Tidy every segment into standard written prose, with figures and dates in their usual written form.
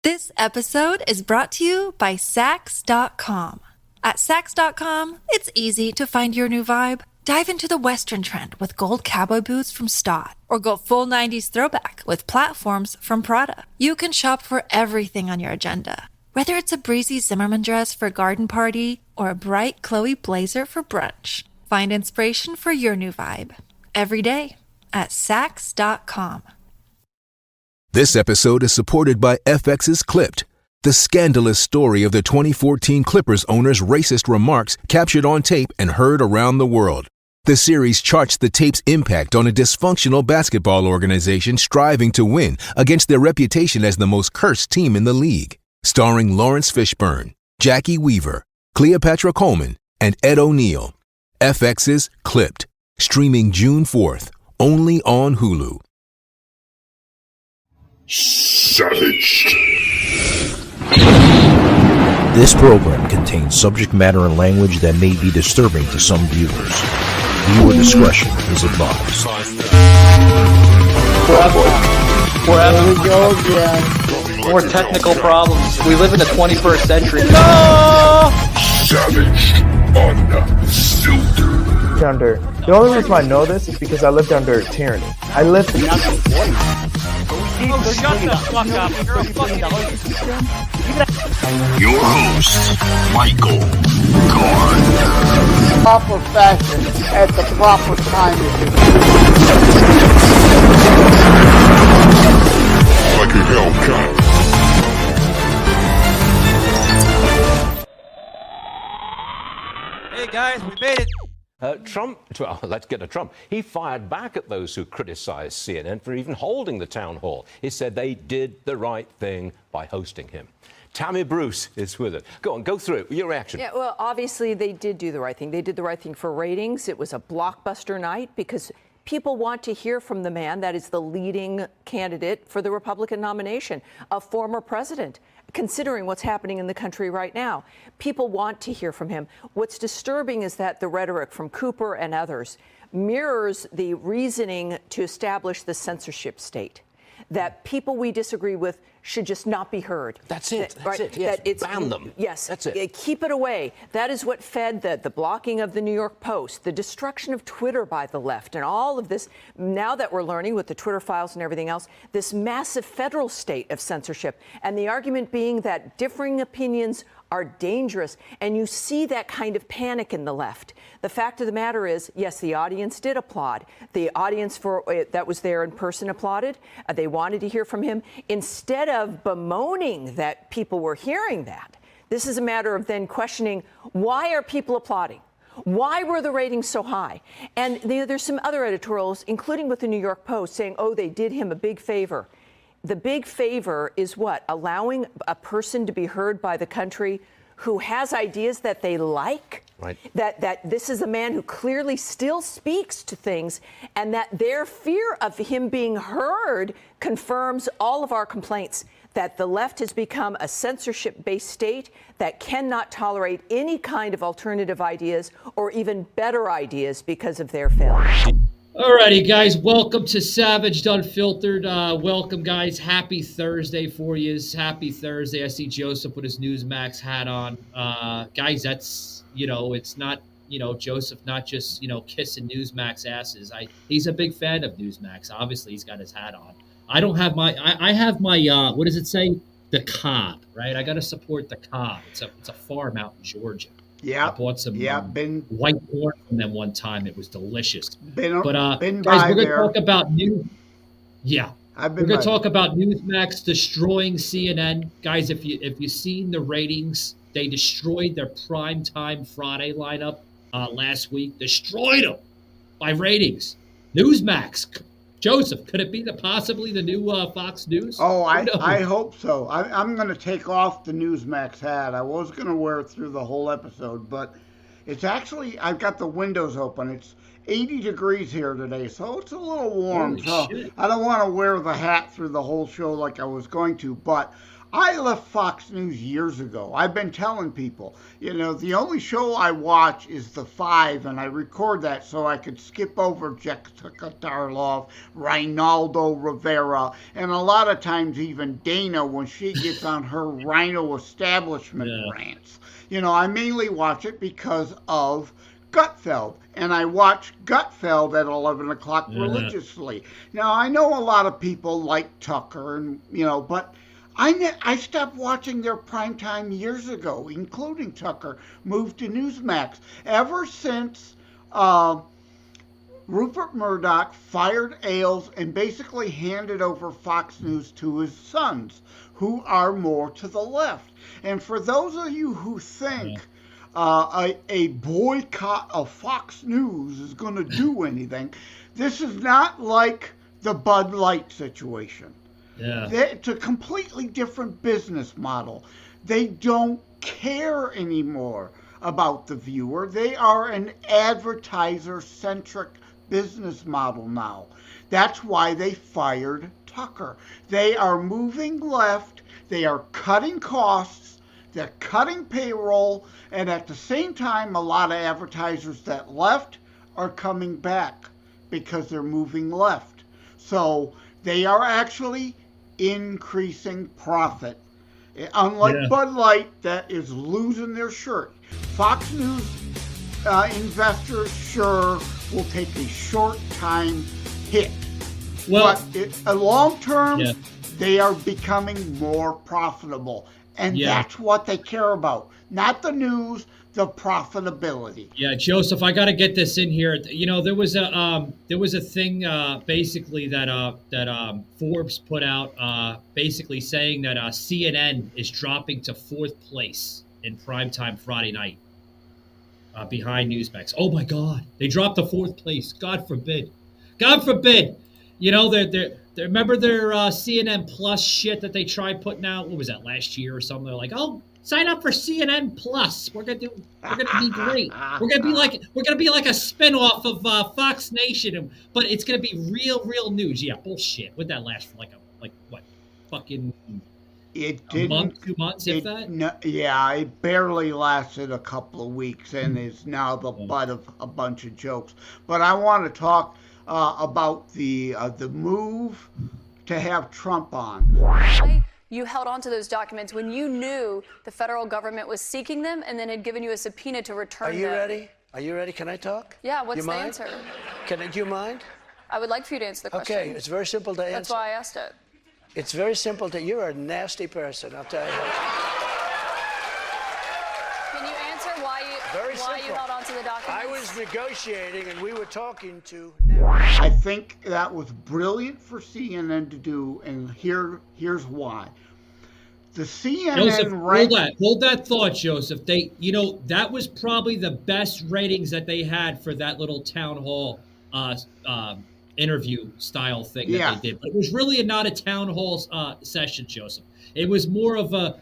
This episode is brought to you by Sax.com. At Sax.com, it's easy to find your new vibe. Dive into the Western trend with gold cowboy boots from Stott, or go full 90s throwback with platforms from Prada. You can shop for everything on your agenda, whether it's a breezy Zimmermann dress for a garden party or a bright Chloe blazer for brunch. Find inspiration for your new vibe every day at Sax.com. This episode is supported by FX's Clipped, the scandalous story of the 2014 Clippers owner's racist remarks captured on tape and heard around the world. The series charts the tape's impact on a dysfunctional basketball organization striving to win against their reputation as the most cursed team in the league. Starring Lawrence Fishburne, Jackie Weaver, Cleopatra Coleman, and Ed O'Neill. FX's Clipped, streaming June 4th, only on Hulu. Savage. This program contains subject matter and language that may be disturbing to some viewers. Viewer discretion is advised. Here we go again. More technical problems. We live in the 21st century. No! Savage. Unfiltered. Under. The only reason I know this is because I lived under tyranny. I lived. Oh, shut the fuck up. You're a fucking Your host, Michael Gardner. Proper fashion at the proper time. Like a Hellcat. Hey guys, we made it. Let's get to Trump. He fired back at those who criticized CNN for even holding the town hall. He said they did the right thing by hosting him. Tammy Bruce is with it. Go on, go through it. Your reaction. Yeah, well, obviously they did do the right thing. They did the right thing for ratings. It was a blockbuster night because people want to hear from the man that is the leading candidate for the Republican nomination, a former president. Considering what's happening in the country right now, people want to hear from him. What's disturbing is that the rhetoric from Cooper and others mirrors the reasoning to establish the censorship state, that people we disagree with should just not be heard. That's it. That's right? it. Yes. That it's, ban them. Yes. That's it. Keep it away. That is what fed the blocking of the New York Post, the destruction of Twitter by the left, and all of this. Now that we're learning with the Twitter files and everything else, this massive federal state of censorship, and the argument being that differing opinions are dangerous, and you see that kind of panic in the left. The fact of the matter is, yes, the audience did applaud. The audience that was there in person applauded. They wanted to hear from him. Instead of bemoaning that people were hearing that, this is a matter of then questioning, why are people applauding? Why were the ratings so high? And there's some other editorials, including with the New York Post, saying, oh, they did him a big favor. The big favor is what? Allowing a person to be heard by the country who has ideas that they like. Right. That this is a man who clearly still speaks to things, and that their fear of him being heard confirms all of our complaints that the left has become a censorship-based state that cannot tolerate any kind of alternative ideas or even better ideas because of their failure. Alrighty, guys, welcome to Savage Unfiltered. Welcome, guys. Happy Thursday for you. Happy Thursday. I see Joseph with his NewsMax hat on. Guys, that's, it's not, Joseph not just, kissing NewsMax asses. He's a big fan of NewsMax. Obviously, he's got his hat on. I don't have I have my, what does it say? The Cobb, right? I got to support the Cobb. It's a farm out in Georgia. Yeah, I bought some white corn from them one time. It was delicious. Been guys, we're going to talk about we're going to talk about NewsMax destroying CNN. Guys, if you've seen the ratings, they destroyed their primetime Friday lineup last week. Destroyed them by ratings. NewsMax. Joseph, could it be possibly the new Fox News? Oh, I hope so. I'm going to take off the NewsMax hat. I was going to wear it through the whole episode, but it's actually, I've got the windows open. 80 degrees here today, so it's a little warm. Holy shit. I don't want to wear the hat through the whole show like I was going to, but I left Fox News years ago. I've been telling people, the only show I watch is The Five, and I record that so I could skip over Jessica Tarloff, Reinaldo Rivera, and a lot of times even Dana when she gets on her Rhino establishment rants. I mainly watch it because of Gutfeld, and I watch Gutfeld at 11 o'clock religiously. Now, I know a lot of people like Tucker, and but I stopped watching their primetime years ago, including Tucker, moved to Newsmax. Ever since Rupert Murdoch fired Ailes and basically handed over Fox News to his sons, who are more to the left. And for those of you who think a boycott of Fox News is going to do anything, this is not like the Bud Light situation. Yeah. It's a completely different business model. They don't care anymore about the viewer. They are an advertiser-centric business model now. That's why they fired Tucker. They are moving left. They are cutting costs. They're cutting payroll. And at the same time, a lot of advertisers that left are coming back because they're moving left. So they are actually increasing profit. Unlike Bud Light, that is losing their shirt. Fox News investors sure will take a short-time hit. Well, but long term, they are becoming more profitable. And that's what they care about. Not the news, the profitability. Yeah, Joseph, I got to get this in here. There was a thing basically that Forbes put out basically saying that CNN is dropping to 4th place in primetime Friday night behind Newsmax. Oh my God, they dropped to 4th place. God forbid. God forbid. They remember their CNN Plus shit that they tried putting out. What was that, last year or something? They're like, oh, sign up for CNN Plus. We're gonna be great. We're gonna be like a spinoff of Fox Nation, but it's gonna be real news. Yeah, bullshit. Would that last for a month, 2 months, if that? No, it barely lasted a couple of weeks and is now the butt of a bunch of jokes. But I want to talk about the move to have Trump on. Why you held on to those documents when you knew the federal government was seeking them and then had given you a subpoena to return them? Are you ready? Are you ready? Can I talk? Yeah, what's the answer? Do you mind? I would like for you to answer the question. Okay, it's very simple to answer. That's why I asked it. It's very simple to, you're a nasty person, I'll tell you. Can you answer why you held on to the documents? I was negotiating and we were talking to... I think that was brilliant for CNN to do, and here's why. The CNN Joseph, hold that thought, Joseph. That was probably the best ratings that they had for that little town hall interview style thing that they did. But it was really not a town hall session, Joseph. It was more of a.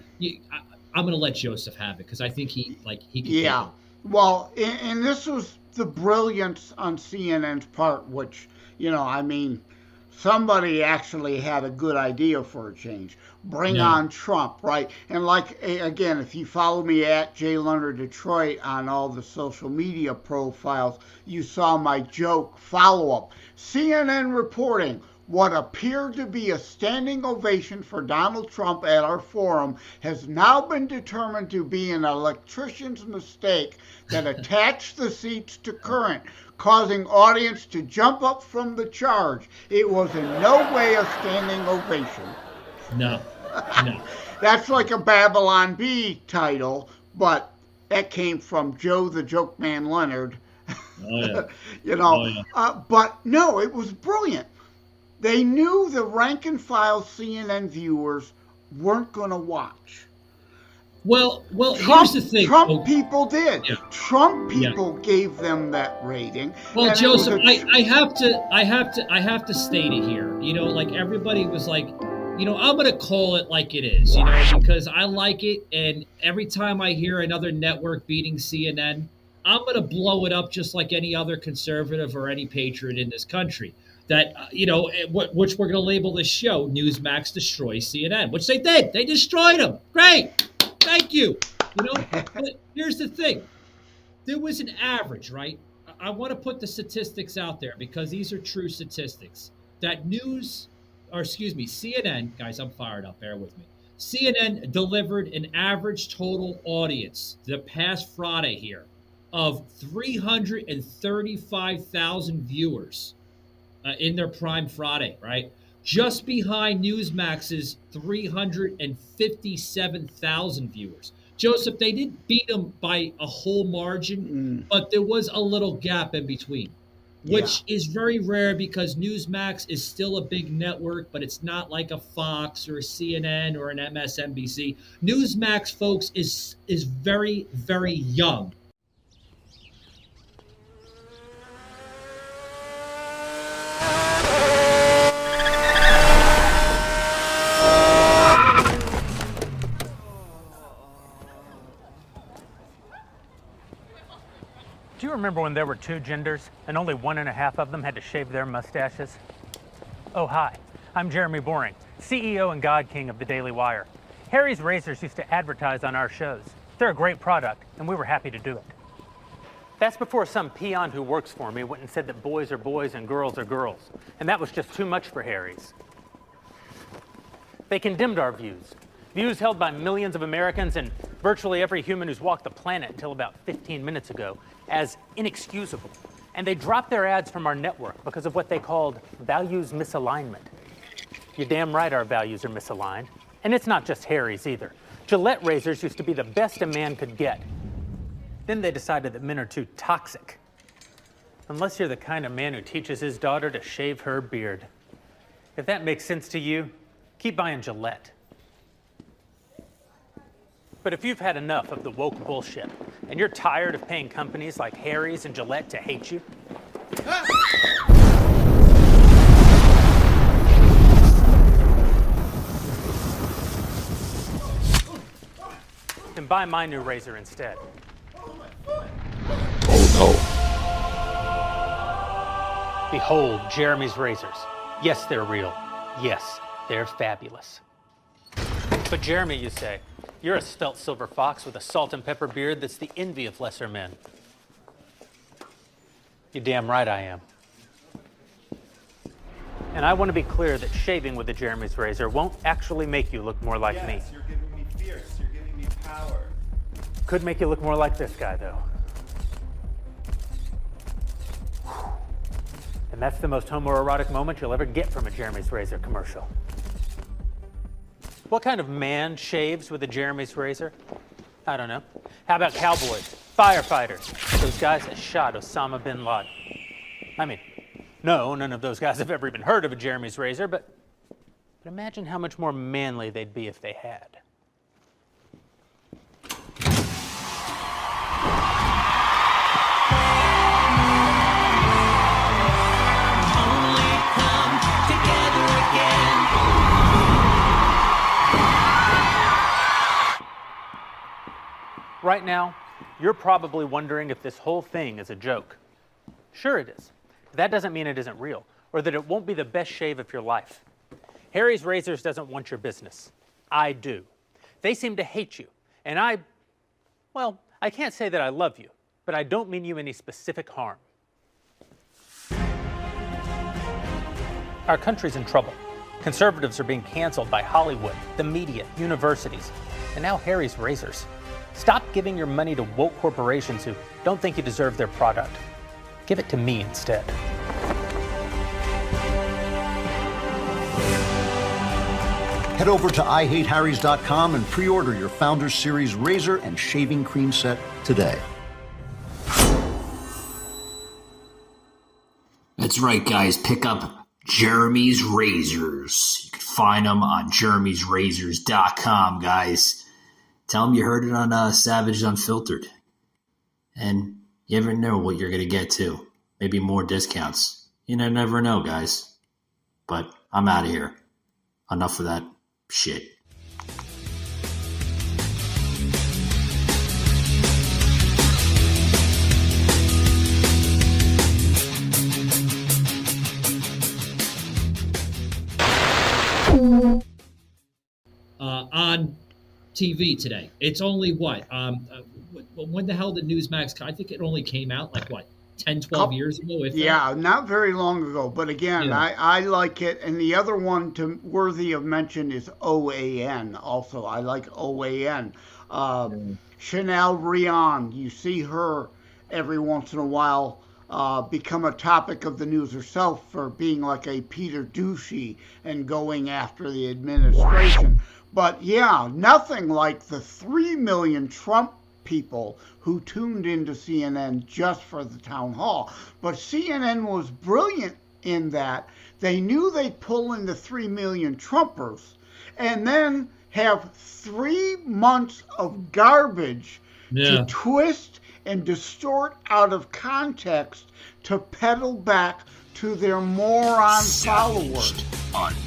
I'm going to let Joseph have it because I think he can. Yeah. Well, and this was the brilliance on CNN's part, which somebody actually had a good idea for a change. Bring on Trump, right? And again, if you follow me at J. Leonard Detroit on all the social media profiles, you saw my joke follow-up. CNN reporting what appeared to be a standing ovation for Donald Trump at our forum has now been determined to be an electrician's mistake that attached the seats to current, causing audience to jump up from the charge. It was in no way a standing ovation. No. That's like a Babylon Bee title, but that came from Joe the Joke Man Leonard. Oh, yeah. But no, it was brilliant. They knew the rank and file CNN viewers weren't going to watch. Well, here's the thing. Trump people did. Yeah. Trump people gave them that rating. Well, Joseph, I have to state it here. Everybody was like, I'm going to call it like it is, because I like it. And every time I hear another network beating CNN, I'm going to blow it up just like any other conservative or any patriot in this country. That, which we're going to label this show, NewsMax destroys CNN, which they did. They destroyed them. Great. Thank you. But here's the thing. There was an average, right? I want to put the statistics out there because these are true statistics. That CNN, guys, I'm fired up. Bear with me. CNN delivered an average total audience the past Friday here of 335,000 viewers in their Prime Friday, right? Just behind NewsMax's 357,000 viewers. Joseph, they didn't beat them by a whole margin, but there was a little gap in between, which is very rare because NewsMax is still a big network, but it's not like a Fox or a CNN or an MSNBC. NewsMax, folks, is very, very young. Do you remember when there were two genders and only 1.5 of them had to shave their mustaches? Oh, hi. I'm Jeremy Boring, CEO and God King of the Daily Wire. Harry's Razors used to advertise on our shows. They're a great product, and we were happy to do it. That's before some peon who works for me went and said that boys are boys and girls are girls, and that was just too much for Harry's. They condemned our views held by millions of Americans and virtually every human who's walked the planet until about 15 minutes ago, as inexcusable. And they dropped their ads from our network because of what they called values misalignment. You're damn right our values are misaligned. And it's not just Harry's either. Gillette razors used to be the best a man could get. Then they decided that men are too toxic. Unless you're the kind of man who teaches his daughter to shave her beard. If that makes sense to you, keep buying Gillette. But if you've had enough of the woke bullshit, and you're tired of paying companies like Harry's and Gillette to hate you, then buy my new razor instead. Oh no. Behold, Jeremy's razors. Yes, they're real. Yes, they're fabulous. But Jeremy, you say, you're a svelte silver fox with a salt and pepper beard that's the envy of lesser men. You're damn right I am. And I want to be clear that shaving with the Jeremy's razor won't actually make you look more like me. Yes, you're giving me fierce. You're giving me power. Could make you look more like this guy, though. And that's the most homoerotic moment you'll ever get from a Jeremy's razor commercial. What kind of man shaves with a Jeremy's razor? I don't know. How about cowboys, firefighters, those guys that shot Osama bin Laden? I mean, no, none of those guys have ever even heard of a Jeremy's razor, but imagine how much more manly they'd be if they had. Right now, you're probably wondering if this whole thing is a joke. Sure it is. That doesn't mean it isn't real, or that it won't be the best shave of your life. Harry's Razors doesn't want your business. I do. They seem to hate you, and I can't say that I love you, but I don't mean you any specific harm. Our country's in trouble. Conservatives are being canceled by Hollywood, the media, universities, and now Harry's Razors. Stop giving your money to woke corporations who don't think you deserve their product. Give it to me instead. Head over to IHateHarrys.com and pre-order your Founders Series razor and shaving cream set today. That's right, guys. Pick up Jeremy's Razors. You can find them on jeremy'srazors.com, guys. Tell them you heard it on Savage Unfiltered. And you never know what you're going to get, too. Maybe more discounts. You never know, guys. But I'm out of here. Enough of that shit. TV today. It's only what? When the hell did NewsMax? I think it only came out like what, 10, 12 years ago? Yeah, not very long ago. But again, Yeah. I like it. And the other one worthy of mention is OAN. Also, I like OAN. Chanel Rion, you see her every once in a while become a topic of the news herself for being like a Peter Douchey and going after the administration. But yeah, nothing like the 3 million Trump people who tuned into CNN just for the town hall. But CNN was brilliant in that they knew they'd pull in the 3 million Trumpers and then have 3 months of garbage to twist and distort out of context to peddle back to their moron followers.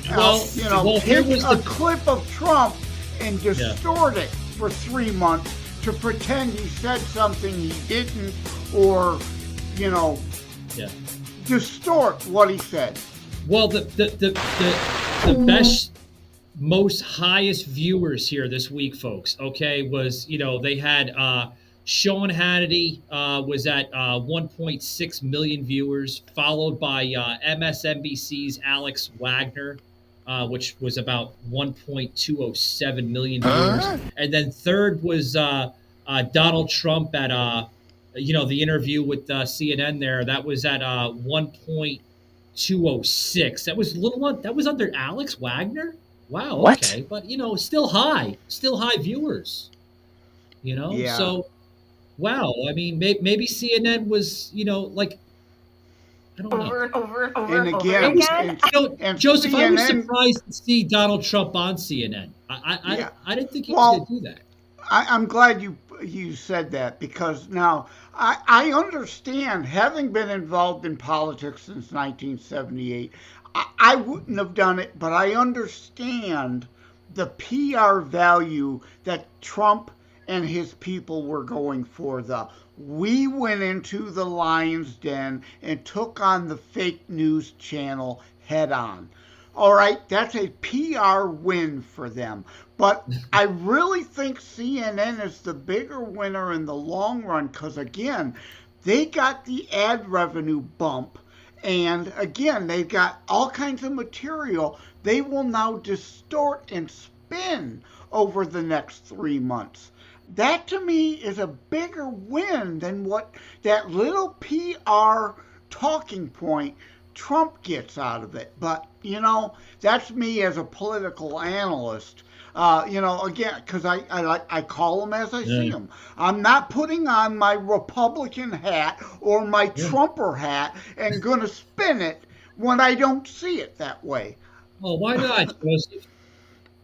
Take a clip of Trump and distort it for 3 months to pretend he said something he didn't, or distort what he said. Well, the best, most highest viewers here this week, folks, okay, was, they had Sean Hannity was at 1.6 million viewers, followed by MSNBC's Alex Wagner, which was about 1.207 million viewers. And then third was Donald Trump at, the interview with CNN there. That was at 1.206. That was a little one. That was under Alex Wagner. Wow. What? Okay. But, still high viewers, Yeah. So, wow. I mean, maybe CNN was, I don't know. Over and again. Joseph, CNN, I was surprised to see Donald Trump on CNN. I didn't think he was going to do that. I'm glad you said that, because now I understand, having been involved in politics since 1978, I wouldn't have done it, but I understand the PR value that Trump and his people were going for. We went into the lion's den and took on the fake news channel head on. All right, that's a PR win for them. But I really think CNN is the bigger winner in the long run, because, again, they got the ad revenue bump. And, again, they've got all kinds of material they will now distort and spin over the next 3 months. That, to me, is a bigger win than what that little PR talking point Trump gets out of it. But, that's me as a political analyst. Again, because I call them as I see them. I'm not putting on my Republican hat or my Trumper hat and going to spin it when I don't see it that way. Oh, why not, Joseph?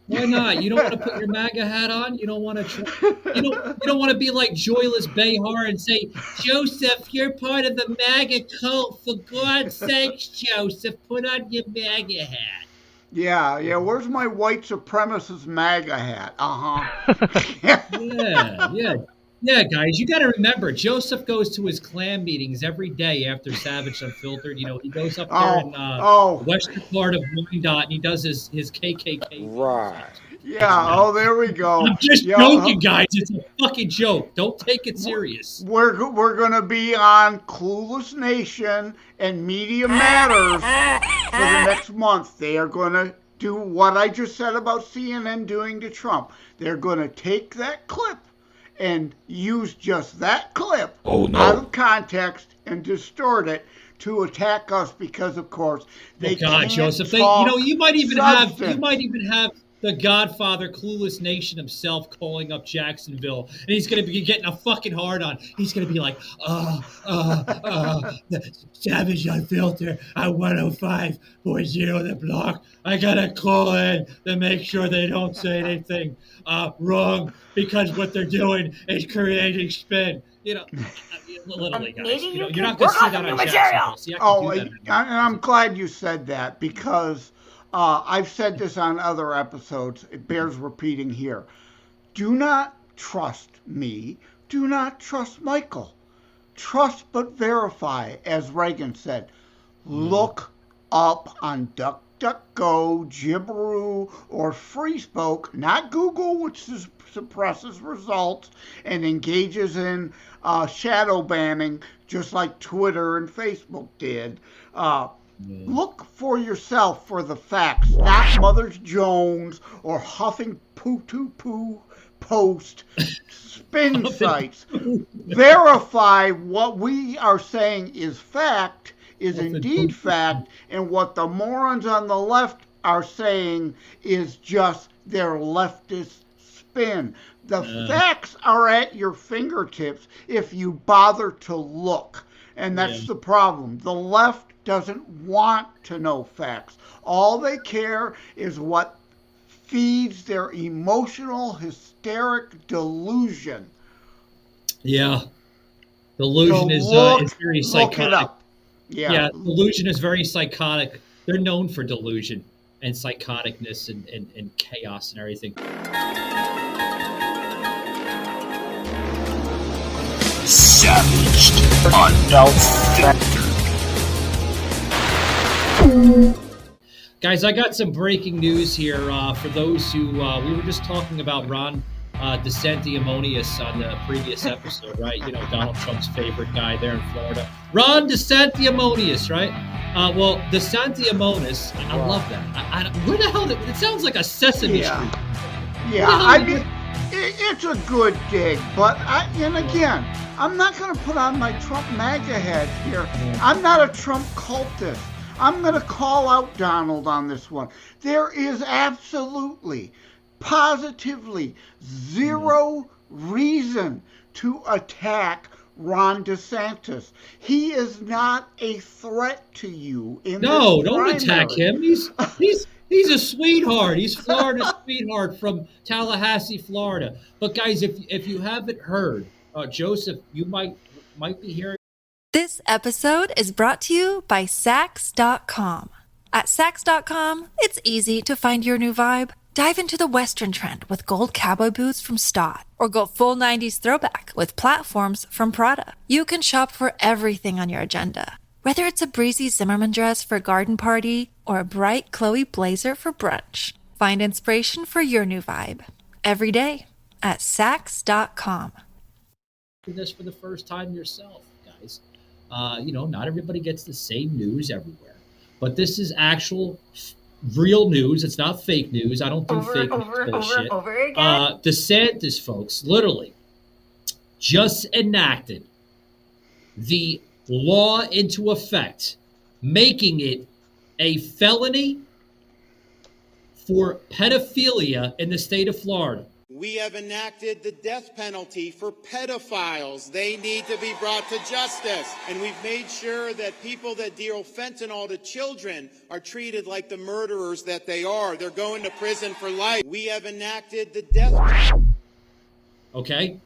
Why not? You don't want to put your MAGA hat on? You don't want to you don't want to be like Joyless Behar and say, Joseph, you're part of the MAGA cult. For God's sakes, Joseph, put on your MAGA hat. Yeah. Where's my white supremacist MAGA hat? Yeah, guys. You got to remember, Joseph goes to his Klan meetings every day after Savage Unfiltered. He goes up there in western part of Wyandotte, and he does his KKK. Right. Yeah. There we go. I'm just joking, guys. It's a fucking joke. Don't take it serious. We're gonna be on Clueless Nation and Media Matters for the next month. They are gonna do what I just said about CNN doing to Trump. They're gonna take that clip and use just that clip out of context and distort it to attack us, because, of course, they can't Joseph, talk you might even substance. have the Godfather, Clueless Nation himself, calling up Jacksonville, and he's going to be getting a fucking hard on. He's going to be like, Savage Unfiltered at 105.0 the block. I got to call in to make sure they don't say anything wrong, because what they're doing is creating spin. Literally, guys. You're not going to see that on Jacksonville. So I'm glad you said that, because I've said this on other episodes. It bears repeating here. Do not trust me. Do not trust Michael. Trust but verify, as Reagan said. Look up on DuckDuckGo DuckDuckGo, Jibberoo, or FreeSpoke, not Google, which suppresses results and engages in shadow banning, just like Twitter and Facebook did. Look for yourself for the facts, not Mother Jones or Huffing Poo Post spin sites. Verify what we are saying is fact, is indeed fact, and what the morons on the left are saying is just their leftist spin. The facts are at your fingertips if you bother to look. And that's the problem. The left doesn't want to know facts. All they care is what feeds their emotional, hysteric delusion. Yeah. Delusion is very psychotic. Look it up. Yeah, delusion is very psychotic. They're known for delusion and psychoticness and chaos and everything. Savaged. Unfiltered. Guys, I got some breaking news here for those who we were just talking about Ron DeSantis on the previous episode, right? You know, Donald Trump's favorite guy there in Florida. Ron DeSantis, right? Well, DeSantis, I love that. Where the hell? It sounds like a Sesame Street. Yeah, I mean, it's a good dig, but again, I'm not going to put on my Trump MAGA hat here. I'm not a Trump cultist. I'm going to call out Donald on this one. There is absolutely, positively zero reason to attack Ron DeSantis. He is not a threat to you in this don't primary. Attack him. He's a sweetheart. He's Florida's sweetheart from Tallahassee, Florida. But guys, if you haven't heard, Joseph, you might be hearing. This episode is brought to you by Sax.com. At Sax.com, it's easy to find your new vibe. Dive into the Western trend with gold cowboy boots from Stott, or go full 90s throwback with platforms from Prada. You can shop for everything on your agenda, whether it's a breezy Zimmermann dress for a garden party or a bright Chloe blazer for brunch. Find inspiration for your new vibe every day at Sax.com. This for the first time yourself, guys. Not everybody gets the same news everywhere, but this is actual real news. It's not fake news. I don't do fake news bullshit. DeSantis, folks, literally just enacted the law into effect, making it a felony for pedophilia in the state of Florida. We have enacted the death penalty for pedophiles. They need to be brought to justice. And we've made sure that people that deal fentanyl to children are treated like the murderers that they are. They're going to prison for life. We have enacted the death. Okay?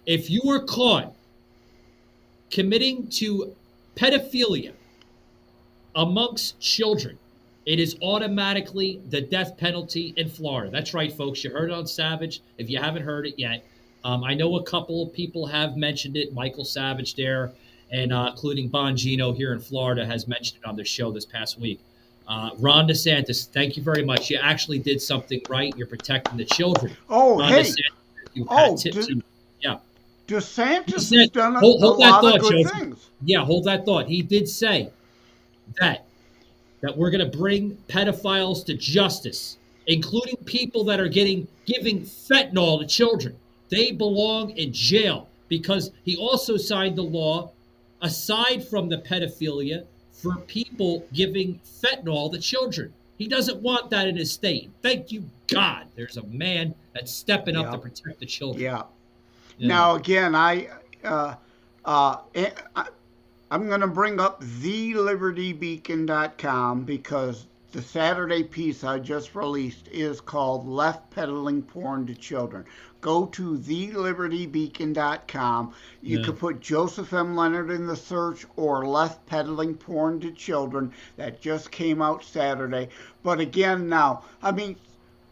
If you were caught committing to pedophilia amongst children, it is automatically the death penalty in Florida. That's right, folks. You heard it on Savage. If you haven't heard it yet, I know a couple of people have mentioned it. Michael Savage there, and including Bongino here in Florida, has mentioned it on their show this past week. Ron DeSantis, thank you very much. You actually did something right. You're protecting the children. Oh, Ron hey. DeSantis, DeSantis has done a lot of good things. Yeah, hold that thought. He did say that we're going to bring pedophiles to justice, including people that are giving fentanyl to children. They belong in jail, because he also signed the law, aside from the pedophilia, for people giving fentanyl to children. He doesn't want that in his state. Thank you, God. There's a man that's stepping up to protect the children. Yeah. Now, again, I'm going to bring up thelibertybeacon.com, because the Saturday piece I just released is called Left Peddling Porn to Children. Go to thelibertybeacon.com. You can put Joseph M. Leonard in the search, or Left Peddling Porn to Children. That just came out Saturday. But again, now, I mean,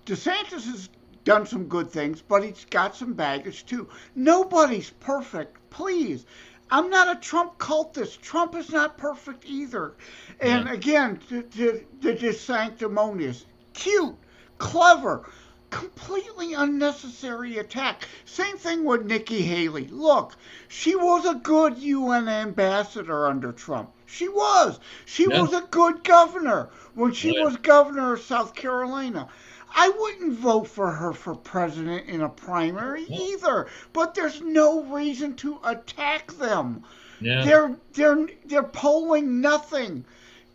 DeSantis has done some good things, but he's got some baggage too. Nobody's perfect, please. I'm not a Trump cultist. Trump is not perfect either. And again, the sanctimonious, cute, clever, completely unnecessary attack. Same thing with Nikki Haley. Look, she was a good UN ambassador under Trump. She was. She was a good governor when she was governor of South Carolina. I wouldn't vote for her for president in a primary either, but there's no reason to attack them. Yeah. They're polling nothing.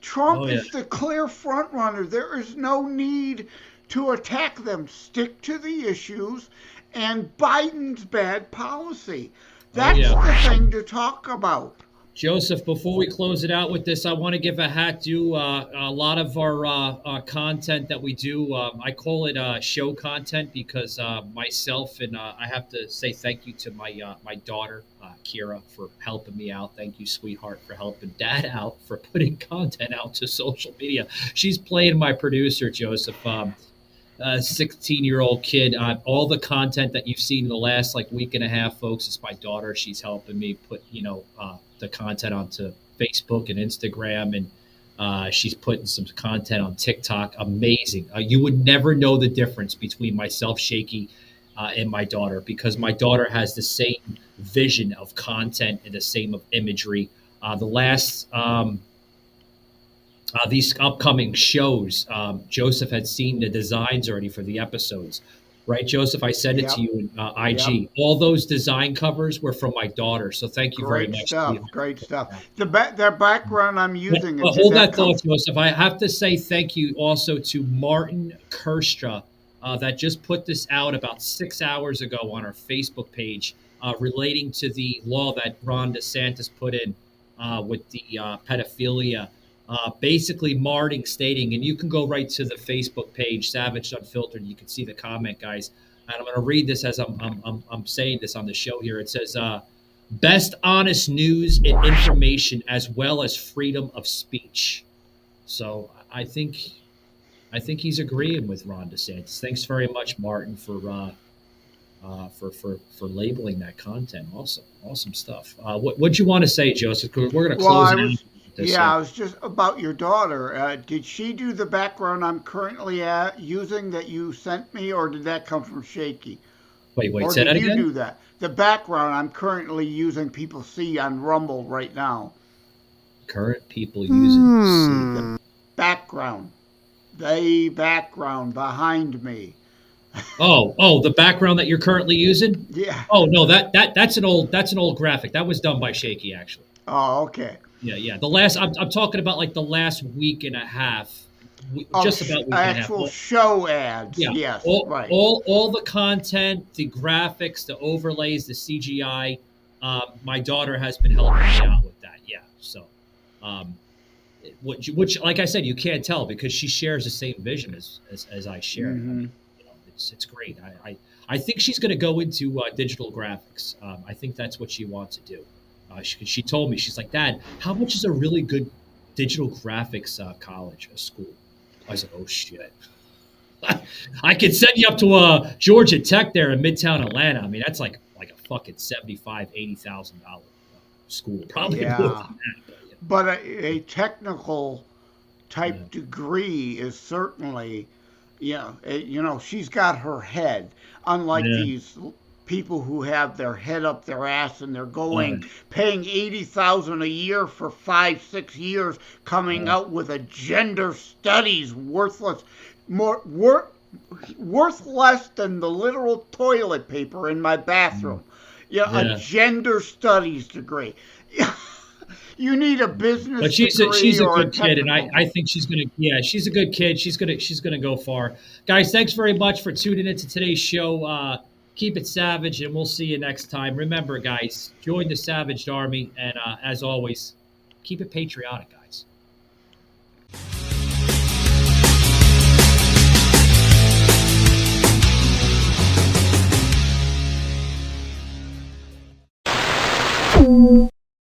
Trump is the clear front runner. There is no need to attack them. Stick to the issues and Biden's bad policy. That's the thing to talk about. Joseph, before we close it out with this, I want to give a hat to a lot of our content that we do. I call it show content because myself and I have to say thank you to my daughter, Kira, for helping me out. Thank you, sweetheart, for helping Dad out, for putting content out to social media. She's playing my producer, Joseph. 16-year-old kid. All the content that you've seen in the last week and a half, folks, is my daughter. She's helping me put, the content onto Facebook and Instagram, and she's putting some content on TikTok. Amazing. You would never know the difference between myself, Shaky, and my daughter, because my daughter has the same vision of content and the same of imagery. The last these upcoming shows, Joseph had seen the designs already for the episodes. Right, Joseph? I sent it to you in IG. All those design covers were from my daughter, so thank you very much. Great stuff. Their background I'm using. Hold that thought, Joseph. I have to say thank you also to Martin Kerstra that just put this out about 6 hours ago on our Facebook page relating to the law that Ron DeSantis put in with the pedophilia. Basically, Martin stating, and you can go right to the Facebook page, Savage Unfiltered. You can see the comment, guys. And I'm going to read this as I'm saying this on the show here. It says, "Best honest news and information, as well as freedom of speech." So I think he's agreeing with Ron DeSantis. Thanks very much, Martin, for labeling that content. Awesome stuff. What'd you want to say, Joseph? We're going to close it out. I was just about your daughter. Did she do the background I'm currently using that you sent me, or did that come from Shaky? Wait, or say that again? Did you do that? The background I'm currently using, people see on Rumble right now. Current people using the background. The background behind me. Oh, the background that you're currently using? Yeah. Oh no, that's an old graphic. That was done by Shaky, actually. Oh, okay. Yeah. The last I'm talking about the last week and a half, just about week and a half. Actual show ads. Yeah. Yes. Right. All the content, the graphics, the overlays, the CGI. My daughter has been helping me out with that. Yeah. So, which like I said, you can't tell because she shares the same vision as I share. Mm-hmm. It's great. I think she's going to go into digital graphics. I think that's what she wants to do. She told me, she's like, Dad, how much is a really good digital graphics college, a school? I was like, oh, shit. I could send you up to Georgia Tech there in Midtown Atlanta. I mean, that's like a fucking $75,000, $80,000 school. Probably more than that. But a technical type degree is certainly, she's got her head. Unlike these people who have their head up their ass and they're paying $80,000 a year for 5-6 years, coming out with a gender studies worth less than the literal toilet paper in my bathroom. A gender studies degree. You need a business but she's degree a good kid, and I think she's gonna. Yeah, she's a good kid. She's gonna go far. Guys, thanks very much for tuning into today's show. Keep it savage, and we'll see you next time. Remember, guys, join the Savage Army, and as always, keep it patriotic, guys.